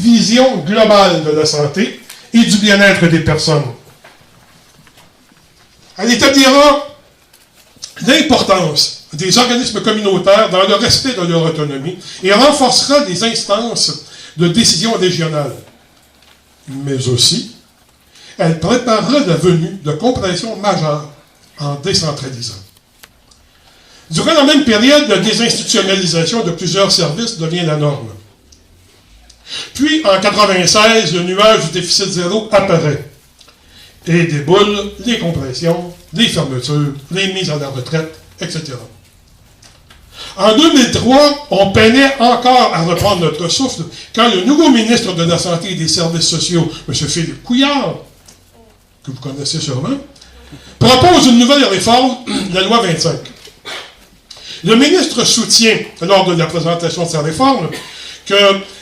vision globale de la santé et du bien-être des personnes. Elle établira l'importance des organismes communautaires dans le respect de leur autonomie et renforcera les instances de décision régionale. Mais aussi, elle préparera la venue de compressions majeures en décentralisant. Durant la même période, la désinstitutionnalisation de plusieurs services devient la norme. Puis, en 1996, le nuage du déficit zéro apparaît et déboule les compressions, les fermetures, les mises à la retraite, etc. En 2003, on peinait encore à reprendre notre souffle quand le nouveau ministre de la Santé et des Services sociaux, M. Philippe Couillard, que vous connaissez sûrement, propose une nouvelle réforme, la loi 25. Le ministre soutient, lors de la présentation de sa réforme, que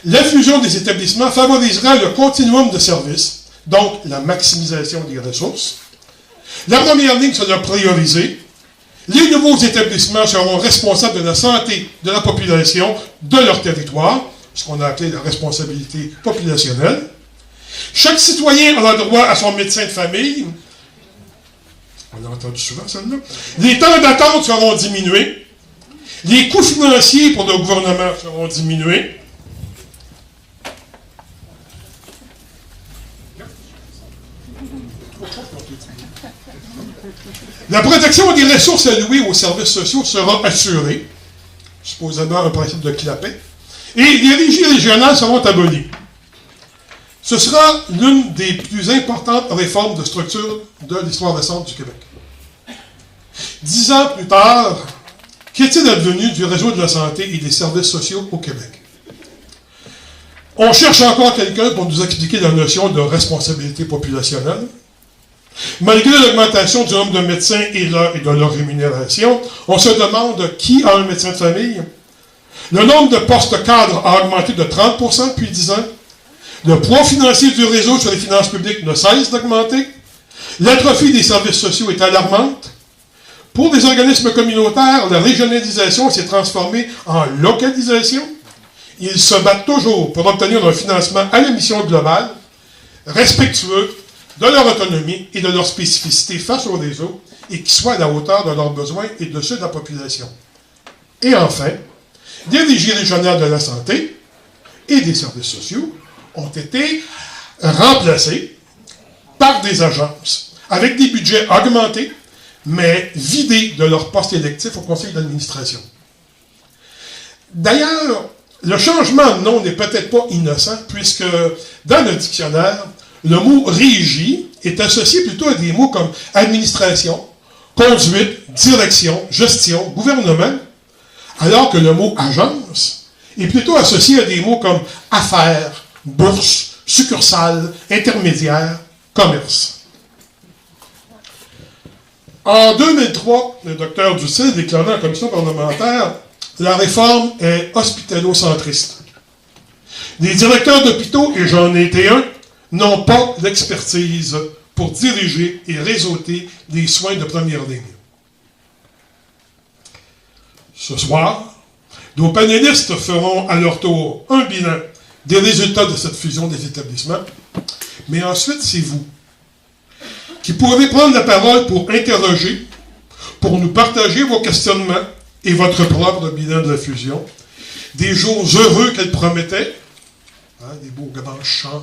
la fusion des établissements favorisera le continuum de services, donc la maximisation des ressources. La première ligne sera priorisée. Les nouveaux établissements seront responsables de la santé de la population de leur territoire, ce qu'on a appelé la responsabilité populationnelle. Chaque citoyen aura droit à son médecin de famille. On l'a entendu souvent, celle-là. Les temps d'attente seront diminués. Les coûts financiers pour le gouvernement seront diminués. La protection des ressources allouées aux services sociaux sera assurée, supposément un principe de clapet, et les régies régionales seront abolies. Ce sera l'une des plus importantes réformes de structure de l'histoire récente du Québec. 10 ans plus tard, qu'est-il advenu du réseau de la santé et des services sociaux au Québec? On cherche encore quelqu'un pour nous expliquer la notion de responsabilité populationnelle. Malgré l'augmentation du nombre de médecins et de leur rémunération, on se demande qui a un médecin de famille. Le nombre de postes cadres a augmenté de 30% depuis 10 ans. Le poids financier du réseau sur les finances publiques ne cesse d'augmenter. L'atrophie des services sociaux est alarmante. Pour les organismes communautaires, la régionalisation s'est transformée en localisation. Ils se battent toujours pour obtenir un financement à la mission globale, respectueux de leur autonomie et de leur spécificité face au réseau, et qui soit à la hauteur de leurs besoins et de ceux de la population. Et enfin, les régies régionales de la santé et des services sociaux ont été remplacées par des agences avec des budgets augmentés, mais vidés de leurs postes électifs au conseil d'administration. D'ailleurs, le changement de nom n'est peut-être pas innocent, puisque dans le dictionnaire, le mot « régie » est associé plutôt à des mots comme administration, conduite, direction, gestion, gouvernement, alors que le mot « agence » est plutôt associé à des mots comme affaires, bourse, succursale, intermédiaire, commerce. En 2003, le Dr Ducil déclarait en commission parlementaire « La réforme est hospitalo-centriste. Les directeurs d'hôpitaux, et j'en ai été un, n'ont pas l'expertise pour diriger et réseauter les soins de première ligne. » Ce soir, nos panélistes feront à leur tour un bilan des résultats de cette fusion des établissements, mais ensuite c'est vous qui pourrez prendre la parole pour interroger, pour nous partager vos questionnements et votre propre bilan de la fusion, des jours heureux qu'elle promettait, des beaux grands chants,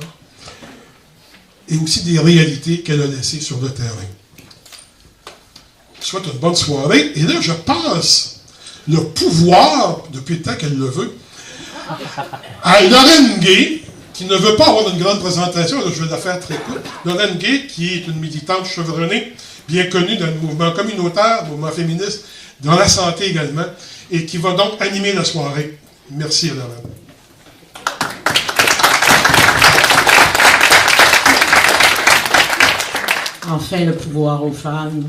et aussi des réalités qu'elle a laissées sur le terrain. Je souhaite une bonne soirée. Et là, je passe le pouvoir, depuis le temps qu'elle le veut, à Lorraine Gay, qui ne veut pas avoir une grande présentation, là, je vais la faire très courte. Lorraine Gay, qui est une militante chevronnée, bien connue dans le mouvement communautaire, le mouvement féministe, dans la santé également, et qui va donc animer la soirée. Merci, Lorraine. Enfin, le pouvoir aux femmes.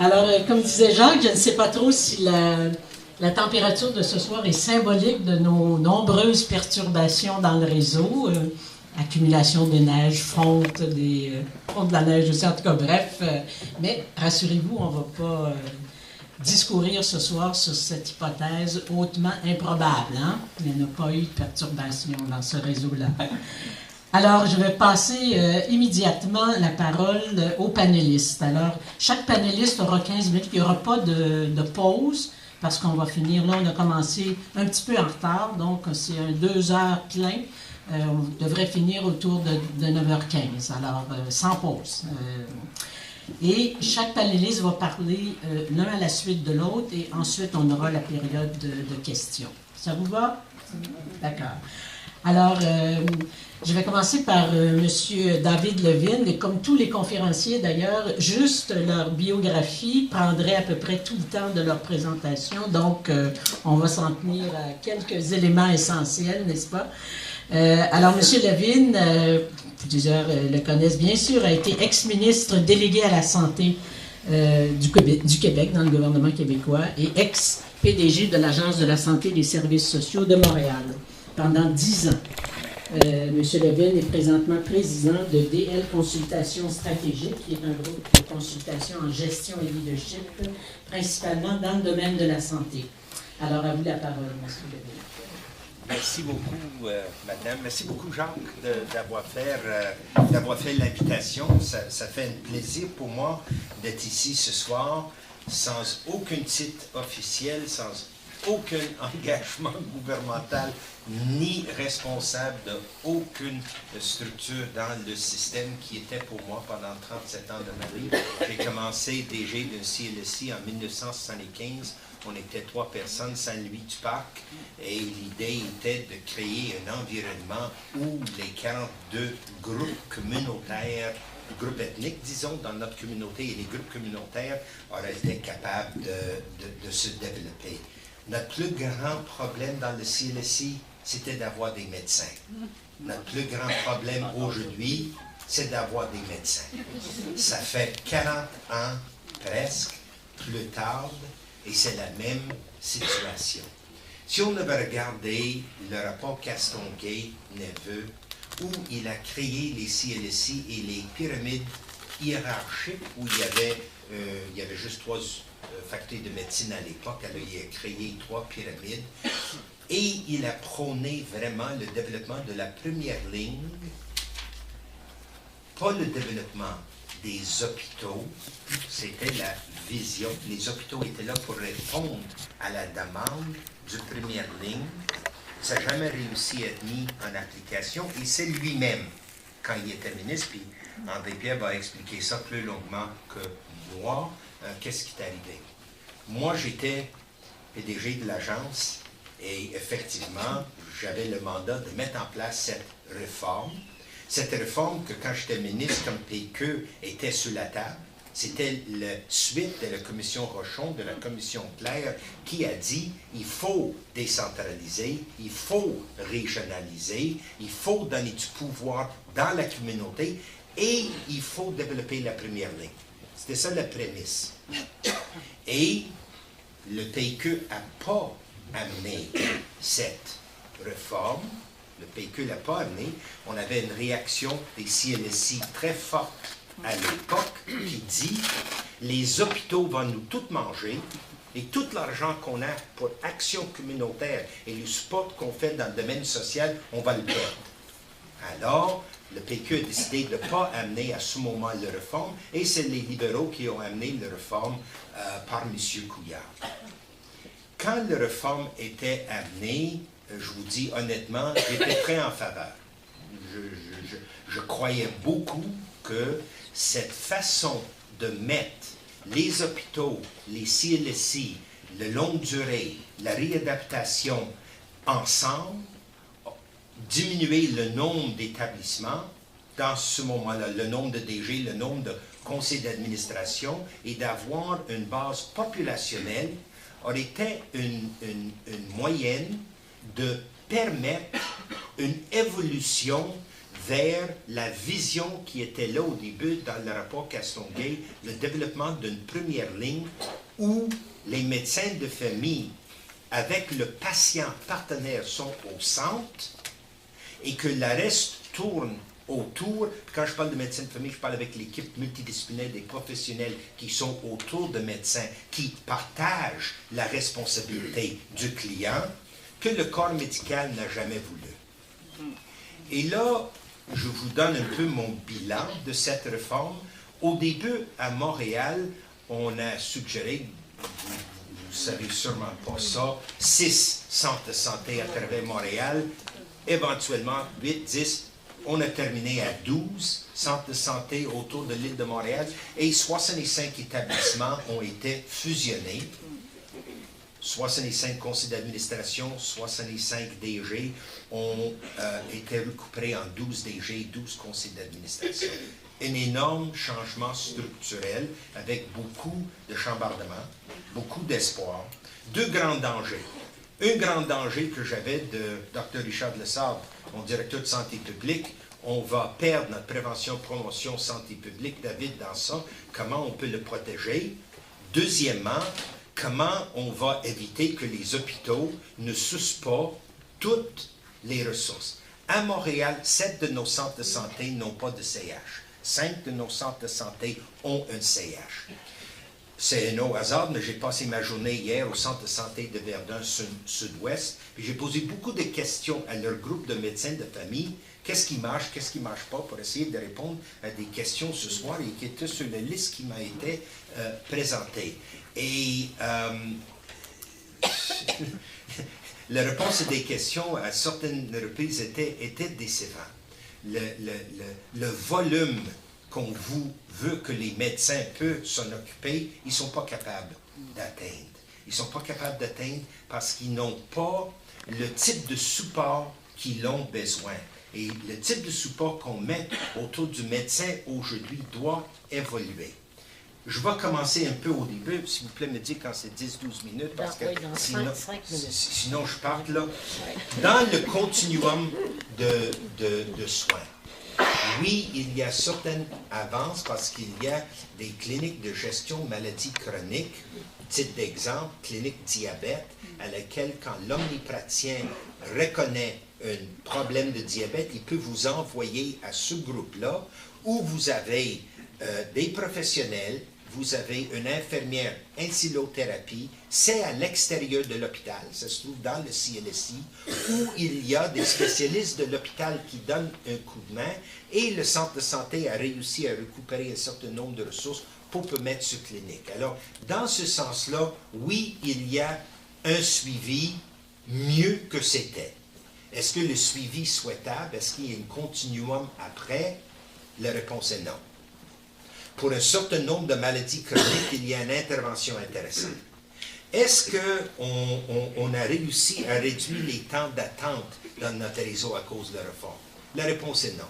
Alors, comme disait Jacques, je ne sais pas trop si la température de ce soir est symbolique de nos nombreuses perturbations dans le réseau. Accumulation de neige, fonte de la neige aussi, en tout cas, bref. Mais rassurez-vous, on ne va pas discourir ce soir sur cette hypothèse hautement improbable. Hein? Il n'y a pas eu de perturbation dans ce réseau-là. Alors, je vais passer immédiatement la parole aux panélistes. Alors, chaque panéliste aura 15 minutes. Il n'y aura pas de pause parce qu'on va finir. Là, on a commencé un petit peu en retard, donc c'est un 2 heures plein. On devrait finir autour de 9h15, alors sans pause. Et chaque panéliste va parler l'un à la suite de l'autre et ensuite on aura la période de questions. Ça vous va? D'accord. Alors, je vais commencer par M. David Levine, et comme tous les conférenciers d'ailleurs, juste leur biographie prendrait à peu près tout le temps de leur présentation, donc on va s'en tenir à quelques éléments essentiels, n'est-ce pas? Alors, M. Levine, plusieurs le connaissent bien sûr, a été ex-ministre délégué à la santé du Québec dans le gouvernement québécois et ex-PDG de l'Agence de la santé et des services sociaux de Montréal pendant 10 ans. M. Levine est présentement président de DL Consultation Stratégique, qui est un groupe de consultation en gestion et leadership, principalement dans le domaine de la santé. Alors, à vous la parole, M. Levine. Merci beaucoup, madame. Merci beaucoup, Jacques, d'avoir fait l'invitation. Ça fait un plaisir pour moi d'être ici ce soir, sans aucun titre officiel, sans aucun engagement gouvernemental, ni responsable d'aucune structure dans le système qui était pour moi pendant 37 ans de ma vie. J'ai commencé DG d'un CLSI en 1975. On était 3 personnes, Saint-Louis-du-Parc, et l'idée était de créer un environnement où les 42 groupes communautaires, groupes ethniques, disons, dans notre communauté, et les groupes communautaires auraient été capables de se développer. Notre plus grand problème dans le CLSI, c'était d'avoir des médecins. Notre plus grand problème aujourd'hui, c'est d'avoir des médecins. Ça fait 40 ans, presque, plus tard, et c'est la même situation. Si on avait regardé le rapport Castonguay-Neveu, où il a créé les CLSI et les pyramides hiérarchiques, où il y avait juste 3 facultés de médecine à l'époque, alors il a créé 3 pyramides, et il a prôné vraiment le développement de la première ligne, pas le développement des hôpitaux, c'était la vision. Les hôpitaux étaient là pour répondre à la demande du première ligne. Ça n'a jamais réussi à être mis en application, et c'est lui-même, quand il était ministre, puis André Pierre va expliquer ça plus longuement que moi, qu'est-ce qui est arrivé. Moi, j'étais PDG de l'agence, et effectivement, j'avais le mandat de mettre en place cette réforme. Cette réforme que, quand j'étais ministre, comme PQ, était sur la table, c'était la suite de la commission Rochon, de la commission Claire, qui a dit il faut décentraliser, il faut régionaliser, il faut donner du pouvoir dans la communauté et il faut développer la première ligne. C'était ça la prémisse. Et le PQ n'a pas amené cette réforme. Le PQ ne l'a pas amené. On avait une réaction des CLSI très forte à l'époque qui dit les hôpitaux vont nous tout manger et tout l'argent qu'on a pour action communautaire et le support qu'on fait dans le domaine social, on va le perdre. Alors, le PQ a décidé de ne pas amener à ce moment la réforme et c'est les libéraux qui ont amené la réforme par M. Couillard. Quand la réforme était amenée, je vous dis honnêtement, j'étais très en faveur. Je croyais beaucoup que cette façon de mettre les hôpitaux, les CLSI, le longue durée, la réadaptation ensemble, diminuer le nombre d'établissements, dans ce moment-là, le nombre de DG, le nombre de conseils d'administration, et d'avoir une base populationnelle, aurait été une moyenne de permettre une évolution vers la vision qui était là au début dans le rapport Castonguay, le développement d'une première ligne où les médecins de famille, avec le patient partenaire, sont au centre et que le reste tourne autour. Puis quand je parle de médecine de famille, je parle avec l'équipe multidisciplinaire des professionnels qui sont autour de médecins, qui partagent la responsabilité du client, que le corps médical n'a jamais voulu. Et là, je vous donne un peu mon bilan de cette réforme. Au début, à Montréal, on a suggéré, vous ne savez sûrement pas ça, 6 centres de santé à travers Montréal, éventuellement 8, 10, on a terminé à 12 centres de santé autour de l'île de Montréal et 65 établissements ont été fusionnés. 65 conseils d'administration, 65 DG ont été récupérés en 12 DG, 12 conseils d'administration. Un énorme changement structurel avec beaucoup de chambardement, beaucoup d'espoir. 2 grands dangers. Un grand danger que j'avais de Dr. Richard Lessard, mon directeur de santé publique, on va perdre notre prévention, promotion, santé publique. David, dans ça, comment on peut le protéger? Deuxièmement, comment on va éviter que les hôpitaux ne sucent pas toutes les ressources? À Montréal, 7 de nos centres de santé n'ont pas de CH. 5 de nos centres de santé ont un CH. C'est un hasard, mais j'ai passé ma journée hier au centre de santé de Verdun Sud-Ouest, puis j'ai posé beaucoup de questions à leur groupe de médecins de famille. Qu'est-ce qui marche pas, pour essayer de répondre à des questions ce soir et qui étaient sur la liste qui m'a été présentée. Et la réponse à des questions à certaines reprises était décevante. Le volume qu'on veut que les médecins peuvent s'en occuper, ils ne sont pas capables d'atteindre. Ils ne sont pas capables d'atteindre parce qu'ils n'ont pas le type de support qu'ils ont besoin. Et le type de support qu'on met autour du médecin aujourd'hui doit évoluer. Je vais commencer un peu au début, s'il vous plaît, me dire quand c'est 10-12 minutes, parce que sinon je parte là. Dans le continuum de soins, oui, il y a certaines avances parce qu'il y a des cliniques de gestion maladies chroniques, titre d'exemple, clinique diabète, à laquelle quand l'omnipraticien reconnaît un problème de diabète, il peut vous envoyer à ce groupe-là où vous avez des professionnels, vous avez une infirmière insulothérapie, c'est à l'extérieur de l'hôpital, ça se trouve dans le CLSI, où il y a des spécialistes de l'hôpital qui donnent un coup de main, et le centre de santé a réussi à récupérer un certain nombre de ressources pour permettre ce clinique. Alors, dans ce sens-là, oui, il y a un suivi mieux que c'était. Est-ce que le suivi est souhaitable? Est-ce qu'il y a un continuum après? La réponse est non. Pour un certain nombre de maladies chroniques, il y a une intervention intéressante. Est-ce qu'on a réussi à réduire les temps d'attente dans notre réseau à cause de la réforme? La réponse est non.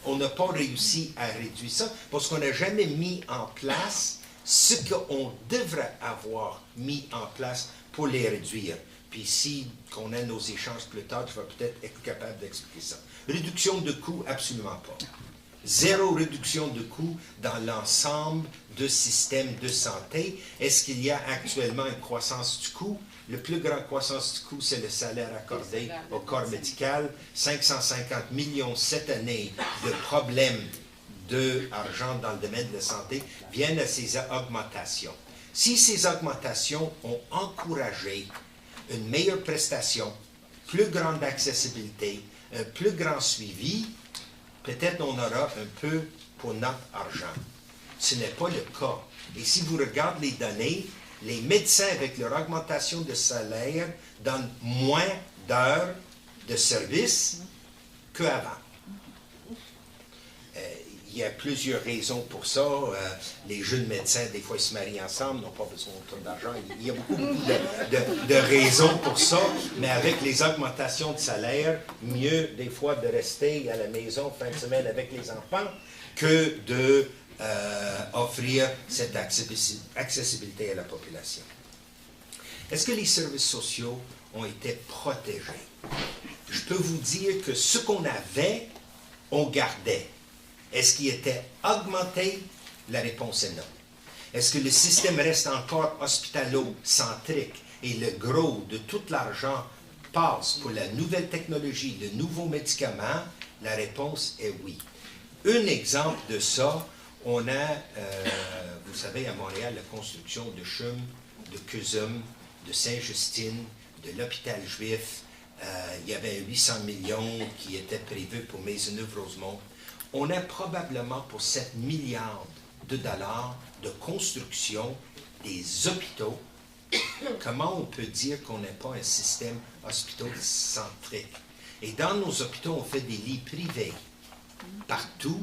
On n'a pas réussi à réduire ça parce qu'on n'a jamais mis en place ce qu'on devrait avoir mis en place pour les réduire. Puis si on a nos échanges plus tard, je vais peut-être être capable d'expliquer ça. Réduction de coûts, absolument pas. Zéro réduction de coûts dans l'ensemble de systèmes de santé. Est-ce qu'il y a actuellement une croissance du coût? Le plus grand croissance du coût, c'est le salaire accordé au corps médical. 550 millions cette année de problèmes d'argent dans le domaine de la santé viennent à ces augmentations. Si ces augmentations ont encouragé une meilleure prestation, plus grande accessibilité, un plus grand suivi, peut-être on aura un peu pour notre argent. Ce n'est pas le cas. Et si vous regardez les données, les médecins, avec leur augmentation de salaire, donnent moins d'heures de service qu'avant. Il y a plusieurs raisons pour ça. Les jeunes médecins, des fois, ils se marient ensemble, n'ont pas besoin d'autant d'argent. Il y a beaucoup de raisons pour ça. Mais avec les augmentations de salaire, mieux des fois de rester à la maison fin de semaine avec les enfants que de offrir cette accessibilité à la population. Est-ce que les services sociaux ont été protégés? Je peux vous dire que ce qu'on avait, on gardait. Est-ce qu'il était augmenté? La réponse est non. Est-ce que le système reste encore hospitalo-centrique et le gros de tout l'argent passe pour la nouvelle technologie, le nouveau médicament? La réponse est oui. Un exemple de ça, on a, vous savez, à Montréal, la construction de CHUM, de CUSUM, de Saint-Justine, de l'hôpital juif. Il y avait 800 millions qui étaient prévus pour Maisonneuve-Rosemont. On a probablement pour 7 milliards de dollars de construction des hôpitaux. Comment on peut dire qu'on n'a pas un système hospitalo-centrique? Et dans nos hôpitaux, on fait des lits privés partout,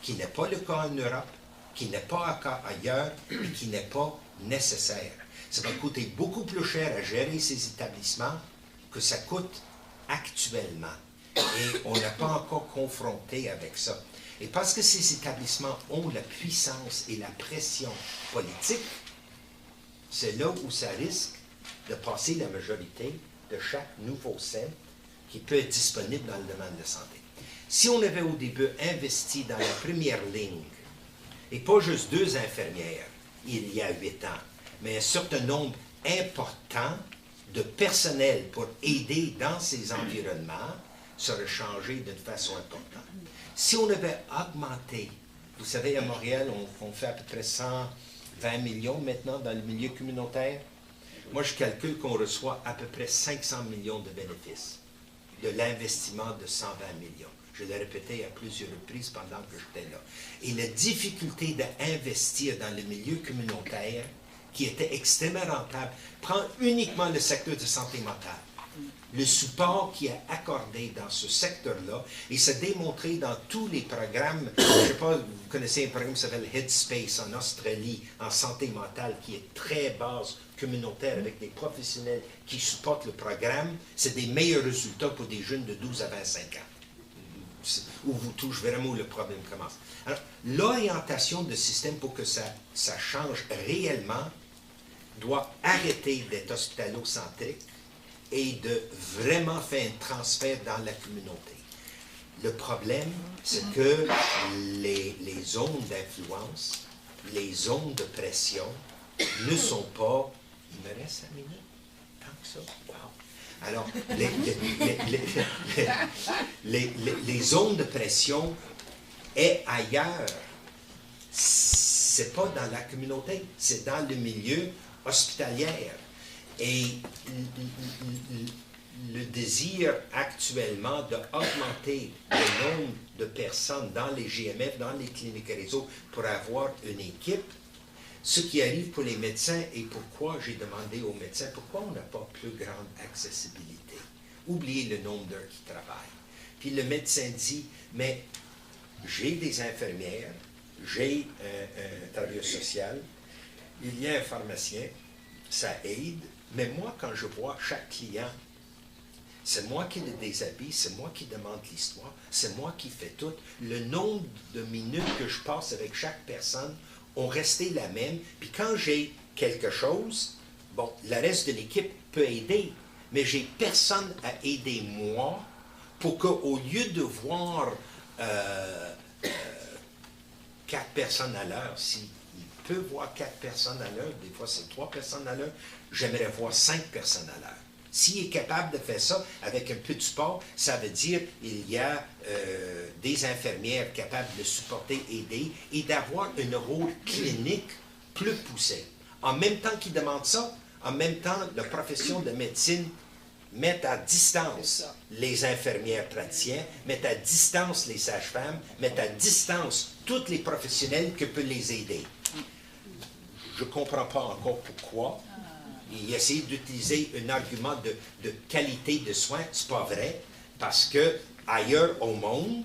qui n'est pas le cas en Europe, qui n'est pas le cas ailleurs et qui n'est pas nécessaire. Ça va coûter beaucoup plus cher à gérer ces établissements que ça coûte actuellement. Et on n'est pas encore confronté avec ça. Et parce que ces établissements ont la puissance et la pression politique, c'est là où ça risque de passer la majorité de chaque nouveau centre qui peut être disponible dans le domaine de la santé. Si on avait au début investi dans la première ligne, et pas juste 2 infirmières il y a 8 ans, mais un certain nombre important de personnel pour aider dans ces environnements, ça aurait changé d'une façon importante. Si on avait augmenté, vous savez, à Montréal, on fait à peu près 120 millions maintenant dans le milieu communautaire. Moi, je calcule qu'on reçoit à peu près 500 millions de bénéfices de l'investissement de 120 millions. Je l'ai répété à plusieurs reprises pendant que j'étais là. Et la difficulté d'investir dans le milieu communautaire, qui était extrêmement rentable, prend uniquement le secteur de santé mentale. Le support qui est accordé dans ce secteur-là, et c'est démontré dans tous les programmes, je ne sais pas, vous connaissez un programme qui s'appelle Headspace en Australie, en santé mentale, qui est très base communautaire avec des professionnels qui supportent le programme, c'est des meilleurs résultats pour des jeunes de 12 à 25 ans, où vous touchez vraiment où le problème commence. Alors, l'orientation de système pour que ça change réellement doit arrêter d'être hospitalo-centrique et de vraiment faire un transfert dans la communauté. Le problème, c'est que les zones d'influence, les zones de pression ne sont pas... Il me reste 5 minutes? Tant que ça? Wow! Alors, les zones de pression est ailleurs. C'est pas dans la communauté, c'est dans le milieu hospitalier. Et le désir actuellement d'augmenter le nombre de personnes dans les GMF, dans les cliniques réseau, pour avoir une équipe, ce qui arrive pour les médecins et pourquoi j'ai demandé aux médecins, pourquoi on n'a pas plus grande accessibilité? Oubliez le nombre d'heures qui travaillent. Puis le médecin dit, mais j'ai des infirmières, j'ai un travailleur social, il y a un pharmacien, ça aide, mais moi, quand je vois chaque client, c'est moi qui le déshabille, c'est moi qui demande l'histoire, c'est moi qui fais tout. Le nombre de minutes que je passe avec chaque personne ont resté la même. Puis quand j'ai quelque chose, bon, le reste de l'équipe peut aider, mais j'ai personne à aider moi pour qu'au lieu de voir 4 personnes à l'heure, s'il peut voir 4 personnes à l'heure, des fois c'est 3 personnes à l'heure, j'aimerais voir 5 personnes à l'heure. S'il est capable de faire ça avec un peu de support, ça veut dire qu'il y a des infirmières capables de supporter, aider et d'avoir un rôle clinique plus poussé. En même temps qu'ils demandent ça, en même temps, la profession de médecine met à distance les infirmières praticiens, met à distance les sages-femmes, met à distance tous les professionnels qui peuvent les aider. Je ne comprends pas encore pourquoi. Il essaie d'utiliser un argument de qualité de soins. Ce n'est pas vrai, parce que ailleurs au monde,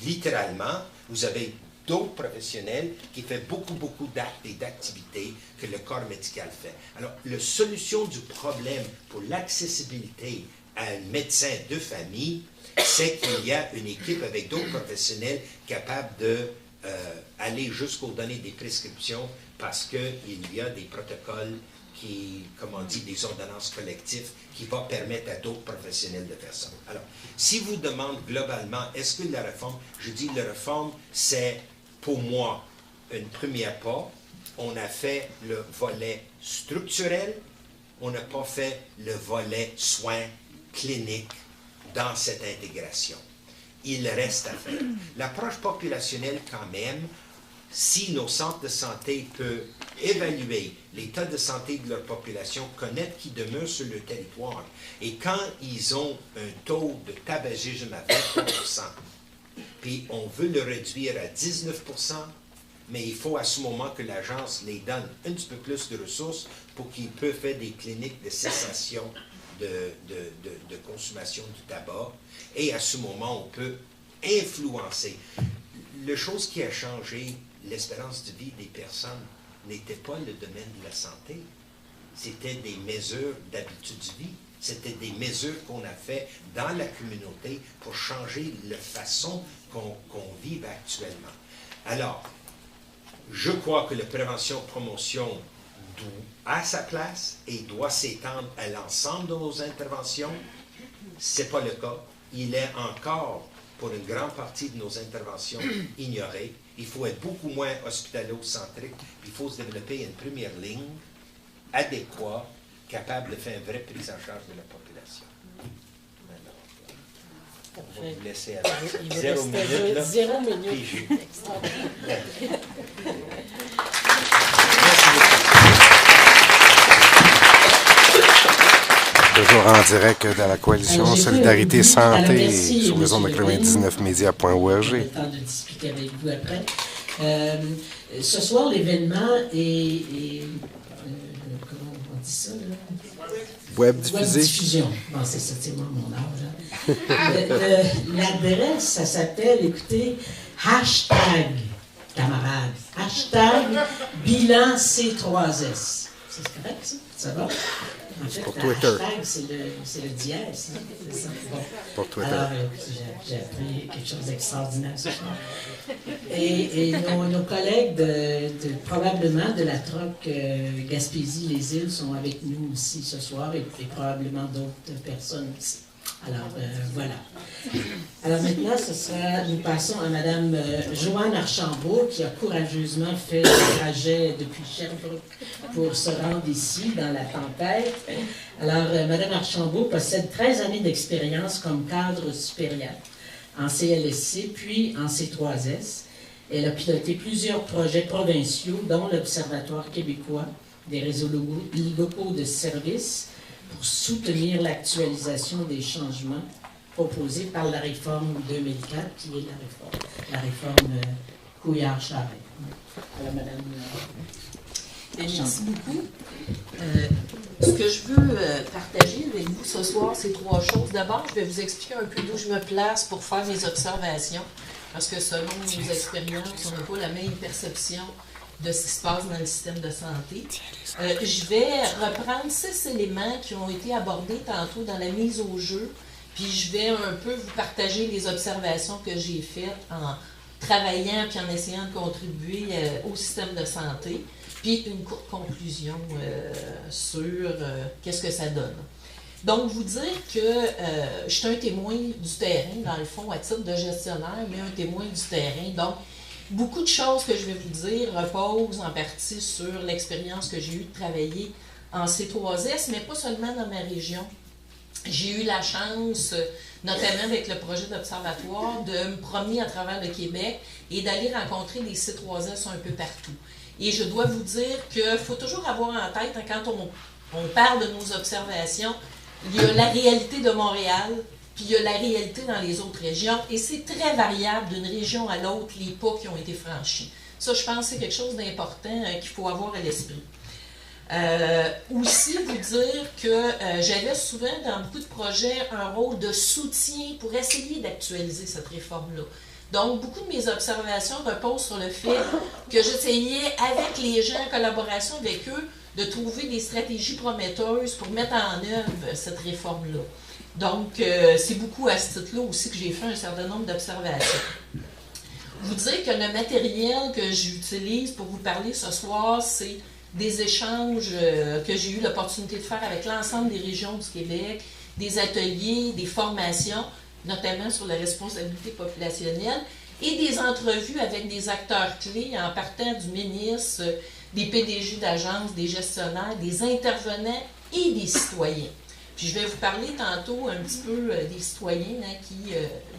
littéralement, vous avez d'autres professionnels qui font beaucoup d'actes et d'activités que le corps médical fait. Alors, la solution du problème pour l'accessibilité à un médecin de famille, c'est qu'il y a une équipe avec d'autres professionnels capables d'aller jusqu'au donner des prescriptions parce qu'il y a des protocoles qui, comme on dit, des ordonnances collectives qui vont permettre à d'autres professionnels de faire ça. Alors, si vous demandez globalement, est-ce que la réforme, je dis la réforme, c'est pour moi une première pas. On a fait le volet structurel, on n'a pas fait le volet soins cliniques dans cette intégration. Il reste à faire. L'approche populationnelle, quand même, si nos centres de santé peuvent évaluer l'état de santé de leur population, connaître qui demeure sur le territoire, et quand ils ont un taux de tabagisme à 23%, puis on veut le réduire à 19%, mais il faut à ce moment que l'agence les donne un petit peu plus de ressources pour qu'ils peuvent faire des cliniques de cessation de consommation du tabac. Et à ce moment, on peut influencer. La chose qui a changé l'espérance de vie des personnes n'était pas le domaine de la santé. C'était des mesures d'habitude de vie. C'était des mesures qu'on a fait dans la communauté pour changer la façon qu'on vive actuellement. Alors, je crois que la prévention-promotion a sa place et doit s'étendre à l'ensemble de nos interventions. Ce n'est pas le cas. Il est encore, pour une grande partie de nos interventions, ignoré. Il faut être beaucoup moins hospitalo-centrique. Il faut se développer une première ligne adéquate, capable de faire une vraie prise en charge de la population. Alors, on va vous laisser avec 0 minutes. Là. 0 minute. Toujours en direct de la coalition Solidarité Santé sur les ondes de 99media.org. On a le temps de discuter avec vous après. Ce soir, l'événement est comment on dit ça, là? Web diffusé. Diffusion. Bon, c'est ça, c'est moi mon âge. Hein? L'adresse, ça s'appelle, écoutez, hashtag, camarades, hashtag bilan C3S. C'est correct, ça? Ça va? En fait, pour Twitter. C'est le dièse. Hein? C'est ça. Bon. Pour Twitter. Alors, j'ai appris quelque chose d'extraordinaire ce soir. Et nos collègues, probablement de la troc Gaspésie-les-Îles, sont avec nous aussi ce soir et probablement d'autres personnes aussi. Alors, voilà. Alors maintenant, nous passons à Mme Joanne Archambault, qui a courageusement fait le trajet depuis Sherbrooke pour se rendre ici, dans la tempête. Alors, Mme Archambault possède 13 années d'expérience comme cadre supérieur en CLSC, puis en C3S. Elle a piloté plusieurs projets provinciaux, dont l'Observatoire québécois des réseaux locaux de services, pour soutenir l'actualisation des changements proposés par la réforme 2004, qui est la réforme Couillard-Charest. Alors, Madame. Merci beaucoup. Ce que je veux partager avec vous ce soir, c'est 3 choses. D'abord, je vais vous expliquer un peu d'où je me place pour faire mes observations, parce que selon nos expériences, on n'a pas la même perception de ce qui se passe dans le système de santé. Je vais reprendre 6 éléments qui ont été abordés tantôt dans la mise au jeu, puis je vais un peu vous partager les observations que j'ai faites en travaillant puis en essayant de contribuer au système de santé, puis une courte conclusion sur qu'est-ce que ça donne. Donc, vous dire que je suis un témoin du terrain, dans le fond, à titre de gestionnaire, mais un témoin du terrain. Donc, beaucoup de choses que je vais vous dire reposent en partie sur l'expérience que j'ai eue de travailler en C3S, mais pas seulement dans ma région. J'ai eu la chance, notamment avec le projet d'observatoire, de me promener à travers le Québec et d'aller rencontrer des C3S un peu partout. Et je dois vous dire qu'il faut toujours avoir en tête, quand on parle de nos observations, il y a la réalité de Montréal, puis il y a la réalité dans les autres régions, et c'est très variable d'une région à l'autre, les pas qui ont été franchis. Ça, je pense que c'est quelque chose d'important qu'il faut avoir à l'esprit. Aussi, vous dire que j'avais souvent, dans beaucoup de projets, un rôle de soutien pour essayer d'actualiser cette réforme-là. Donc, beaucoup de mes observations reposent sur le fait que j'essayais, avec les gens, en collaboration avec eux, de trouver des stratégies prometteuses pour mettre en œuvre cette réforme-là. Donc, c'est beaucoup à ce titre-là aussi que j'ai fait un certain nombre d'observations. Vous dire que le matériel que j'utilise pour vous parler ce soir, c'est des échanges que j'ai eu l'opportunité de faire avec l'ensemble des régions du Québec, des ateliers, des formations, notamment sur la responsabilité populationnelle, et des entrevues avec des acteurs clés, en partant du ministre, des PDG d'agences, des gestionnaires, des intervenants et des citoyens. Puis je vais vous parler tantôt un petit peu des citoyens qui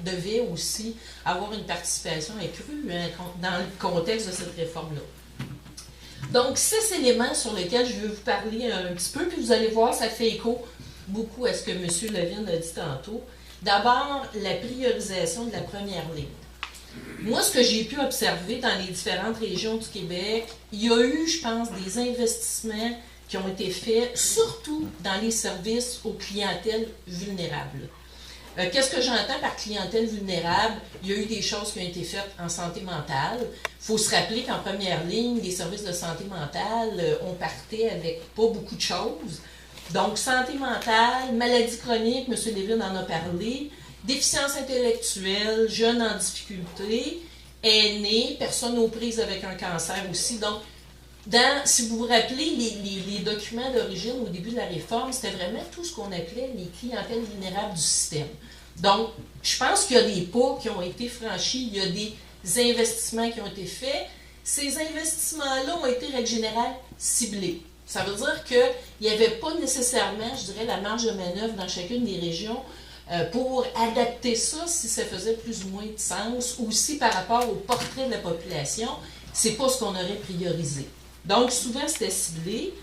devaient aussi avoir une participation accrue dans le contexte de cette réforme-là. Donc, 6 éléments sur lesquels je vais vous parler un petit peu, puis vous allez voir, ça fait écho beaucoup à ce que M. Levin a dit tantôt. D'abord, la priorisation de la première ligne. Moi, ce que j'ai pu observer dans les différentes régions du Québec, il y a eu, je pense, des investissements qui ont été faits, surtout dans les services aux clientèles vulnérables. Qu'est-ce que j'entends par clientèle vulnérable? Il y a eu des choses qui ont été faites en santé mentale. Il faut se rappeler qu'en première ligne, les services de santé mentale, on partait avec pas beaucoup de choses. Donc, santé mentale, maladies chroniques, M. Levin en a parlé, déficience intellectuelle, jeunes en difficulté, aînés, personnes aux prises avec un cancer aussi. Donc, si vous vous rappelez, les documents d'origine au début de la réforme, c'était vraiment tout ce qu'on appelait les clientèles vulnérables du système. Donc, je pense qu'il y a des pas qui ont été franchis, il y a des investissements qui ont été faits. Ces investissements-là ont été, règle générale, ciblés. Ça veut dire qu'il n'y avait pas nécessairement, je dirais, la marge de manœuvre dans chacune des régions pour adapter ça si ça faisait plus ou moins de sens, ou si par rapport au portrait de la population, c'est pas ce qu'on aurait priorisé. Donc, souvent, c'était ciblé.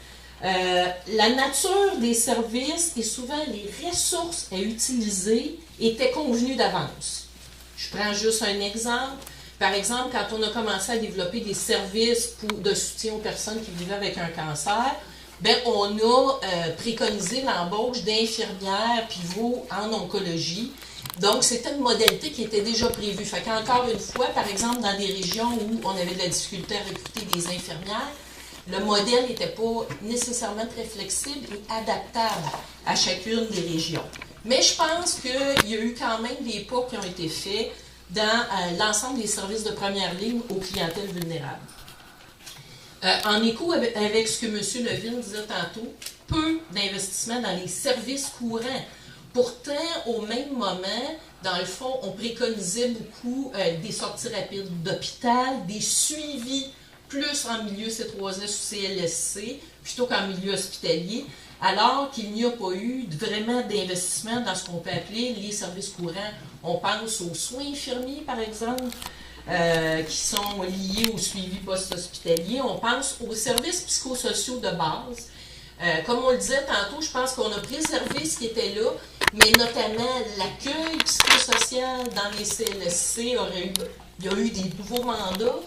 La nature des services et souvent les ressources à utiliser étaient convenues d'avance. Je prends juste un exemple. Par exemple, quand on a commencé à développer des services de soutien aux personnes qui vivaient avec un cancer, on a préconisé l'embauche d'infirmières pivots en oncologie. Donc, c'était une modalité qui était déjà prévue. Fait qu'encore une fois, par exemple, dans des régions où on avait de la difficulté à recruter des infirmières, le modèle n'était pas nécessairement très flexible et adaptable à chacune des régions. Mais je pense qu'il y a eu quand même des pas qui ont été faits dans l'ensemble des services de première ligne aux clientèles vulnérables. En écho avec ce que M. Levin disait tantôt, peu d'investissements dans les services courants. Pourtant, au même moment, dans le fond, on préconisait beaucoup des sorties rapides d'hôpital, des suivis plus en milieu C3S ou CLSC, plutôt qu'en milieu hospitalier, alors qu'il n'y a pas eu vraiment d'investissement dans ce qu'on peut appeler les services courants. On pense aux soins infirmiers, par exemple, qui sont liés au suivi post-hospitalier. On pense aux services psychosociaux de base. Comme on le disait tantôt, je pense qu'on a préservé ce qui était là, mais notamment l'accueil psychosocial dans les CLSC, il y a eu des nouveaux mandats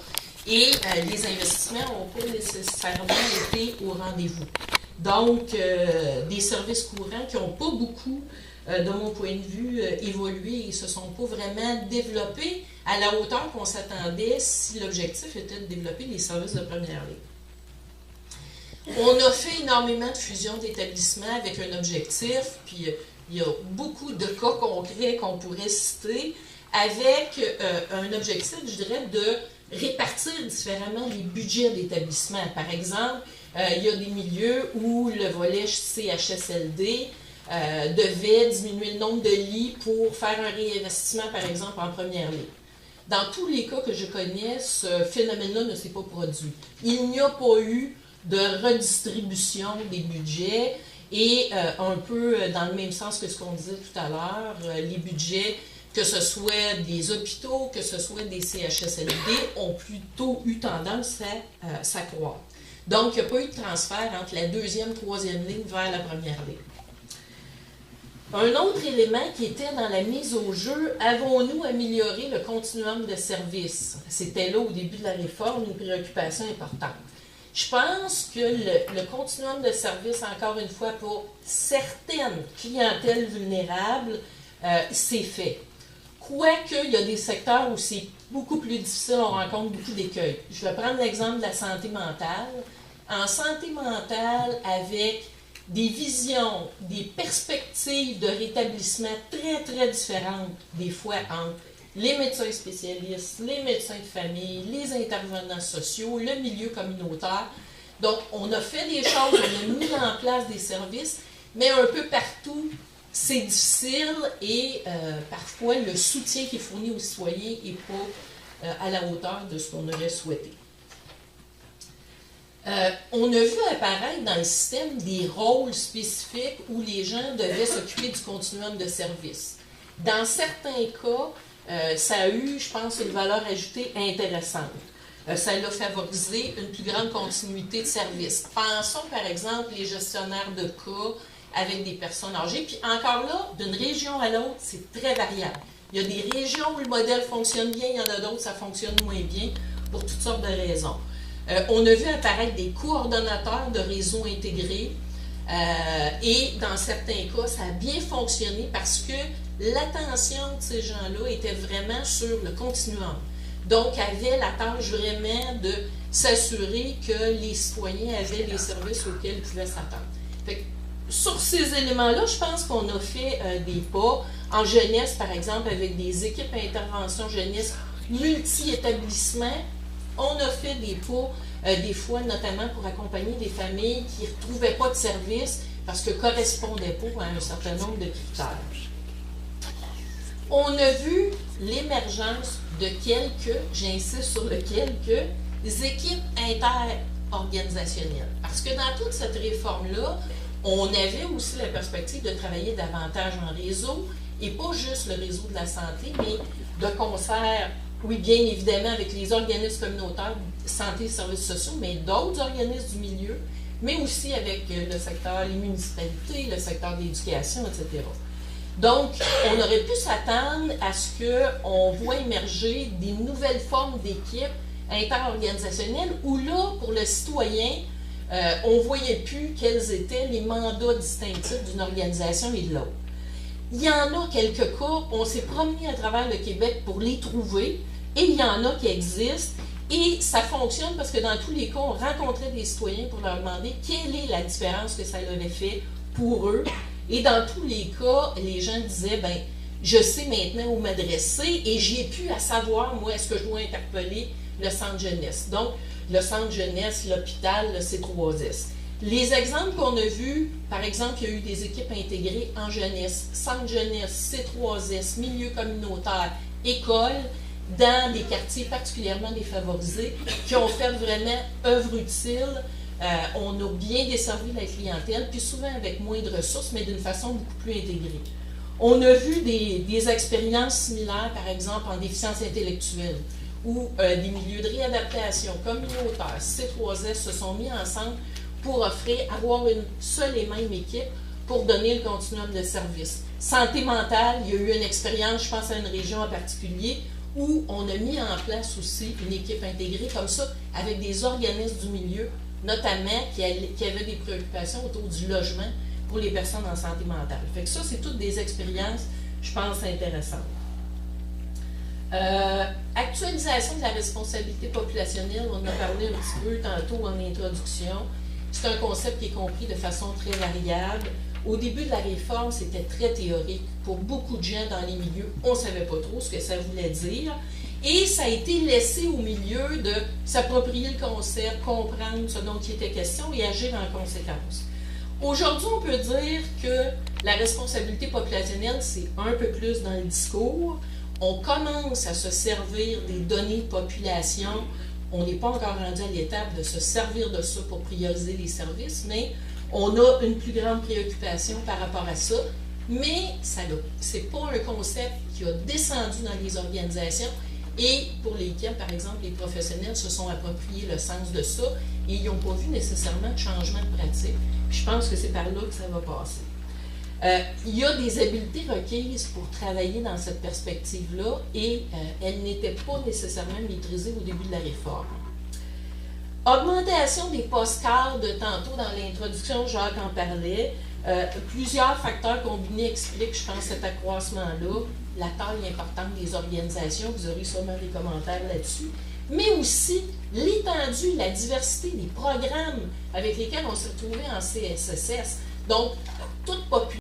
et les investissements n'ont pas nécessairement été au rendez-vous. Donc, des services courants qui n'ont pas beaucoup, de mon point de vue, évolué et ne se sont pas vraiment développés à la hauteur qu'on s'attendait si l'objectif était de développer les services de première ligne. On a fait énormément de fusions d'établissements avec un objectif, puis il y a beaucoup de cas concrets qu'on pourrait citer, avec un objectif, je dirais, de répartir différemment les budgets d'établissement. Par exemple, il y a des milieux où le volet CHSLD devait diminuer le nombre de lits pour faire un réinvestissement, par exemple, en première ligne. Dans tous les cas que je connais, ce phénomène-là ne s'est pas produit. Il n'y a pas eu de redistribution des budgets et un peu dans le même sens que ce qu'on disait tout à l'heure, les budgets, que ce soit des hôpitaux, que ce soit des CHSLD, ont plutôt eu tendance à s'accroître. Donc, il n'y a pas eu de transfert entre la deuxième, troisième ligne vers la première ligne. Un autre élément qui était dans la mise au jeu, avons-nous amélioré le continuum de services? C'était là, au début de la réforme, une préoccupation importante. Je pense que le continuum de services, encore une fois, pour certaines clientèles vulnérables, c'est fait. Quoique, il y a des secteurs où c'est beaucoup plus difficile, on rencontre beaucoup d'écueils. Je vais prendre l'exemple de la santé mentale. En santé mentale, avec des visions, des perspectives de rétablissement très, très différentes, des fois, entre les médecins spécialistes, les médecins de famille, les intervenants sociaux, le milieu communautaire. Donc, on a fait des choses, on a mis en place des services, mais un peu partout, c'est difficile et parfois, le soutien qui est fourni aux citoyens n'est pas à la hauteur de ce qu'on aurait souhaité. On a vu apparaître dans le système des rôles spécifiques où les gens devaient s'occuper du continuum de service. Dans certains cas, ça a eu, je pense, une valeur ajoutée intéressante. Ça a favorisé une plus grande continuité de service. Pensons, par exemple, les gestionnaires de cas avec des personnes âgées. Puis encore là, d'une région à l'autre, c'est très variable. Il y a des régions où le modèle fonctionne bien, il y en a d'autres, ça fonctionne moins bien pour toutes sortes de raisons. On a vu apparaître des coordonnateurs de réseaux intégrés et dans certains cas, ça a bien fonctionné parce que l'attention de ces gens-là était vraiment sur le continuum. Donc, avait la tâche vraiment de s'assurer que les citoyens avaient les services auxquels ils pouvaient s'attendre. Sur ces éléments-là, je pense qu'on a fait des pas. En jeunesse, par exemple, avec des équipes intervention jeunesse multi-établissements, on a fait des pas, des fois, notamment pour accompagner des familles qui ne retrouvaient pas de services parce que ne correspondaient pas à un certain nombre de critères. On a vu l'émergence de quelques, j'insiste sur le quelques, équipes interorganisationnelles. Parce que dans toute cette réforme-là, on avait aussi la perspective de travailler davantage en réseau, et pas juste le réseau de la santé, mais de concert, oui, bien évidemment, avec les organismes communautaires, santé et services sociaux, mais d'autres organismes du milieu, mais aussi avec le secteur, les municipalités, le secteur de l'éducation, etc. Donc, on aurait pu s'attendre à ce qu'on voit émerger des nouvelles formes d'équipes interorganisationnelles où là, pour le citoyen, on ne voyait plus quels étaient les mandats distinctifs d'une organisation et de l'autre. Il y en a quelques cas, on s'est promené à travers le Québec pour les trouver, et il y en a qui existent, et ça fonctionne parce que dans tous les cas, on rencontrait des citoyens pour leur demander quelle est la différence que ça avait fait pour eux. Et dans tous les cas, les gens disaient, ben, je sais maintenant où m'adresser et j'ai pu à savoir, moi, est-ce que je dois interpeller le centre jeunesse. Donc, le centre jeunesse, l'hôpital, le C3S. Les exemples qu'on a vus, par exemple, il y a eu des équipes intégrées en jeunesse, centre jeunesse, C3S, milieu communautaire, école, dans des quartiers particulièrement défavorisés, qui ont fait vraiment œuvre utile. On a bien desservi la clientèle, puis souvent avec moins de ressources, mais d'une façon beaucoup plus intégrée. On a vu des expériences similaires, par exemple, en déficience intellectuelle, où des milieux de réadaptation communautaires, C3S, se sont mis ensemble pour avoir une seule et même équipe pour donner le continuum de services. Santé mentale, il y a eu une expérience, je pense à une région en particulier, où on a mis en place aussi une équipe intégrée comme ça, avec des organismes du milieu, notamment qui avaient des préoccupations autour du logement pour les personnes en santé mentale. Fait que ça, c'est toutes des expériences, je pense, intéressantes. Actualisation de la responsabilité populationnelle, on en a parlé un petit peu tantôt en introduction. C'est un concept qui est compris de façon très variable. Au début de la réforme, c'était très théorique. Pour beaucoup de gens dans les milieux, on ne savait pas trop ce que ça voulait dire. Et ça a été laissé au milieu de s'approprier le concept, comprendre ce dont il était question et agir en conséquence. Aujourd'hui, on peut dire que la responsabilité populationnelle, c'est un peu plus dans le discours. On commence à se servir des données de population. On n'est pas encore rendu à l'étape de se servir de ça pour prioriser les services, mais on a une plus grande préoccupation par rapport à ça. Mais ce n'est pas un concept qui a descendu dans les organisations. Et pour lesquels, par exemple, les professionnels se sont appropriés le sens de ça et ils n'ont pas vu nécessairement de changement de pratique. Puis je pense que c'est par là que ça va passer. Il y a des habiletés requises pour travailler dans cette perspective-là et elles n'étaient pas nécessairement maîtrisées au début de la réforme. Augmentation des postes-cadres, tantôt dans l'introduction, Jacques en parlait. Plusieurs facteurs combinés expliquent, je pense, cet accroissement-là. La taille importante des organisations, vous aurez sûrement des commentaires là-dessus, mais aussi l'étendue, la diversité des programmes avec lesquels on s'est retrouvé en CSSS. Donc, toute population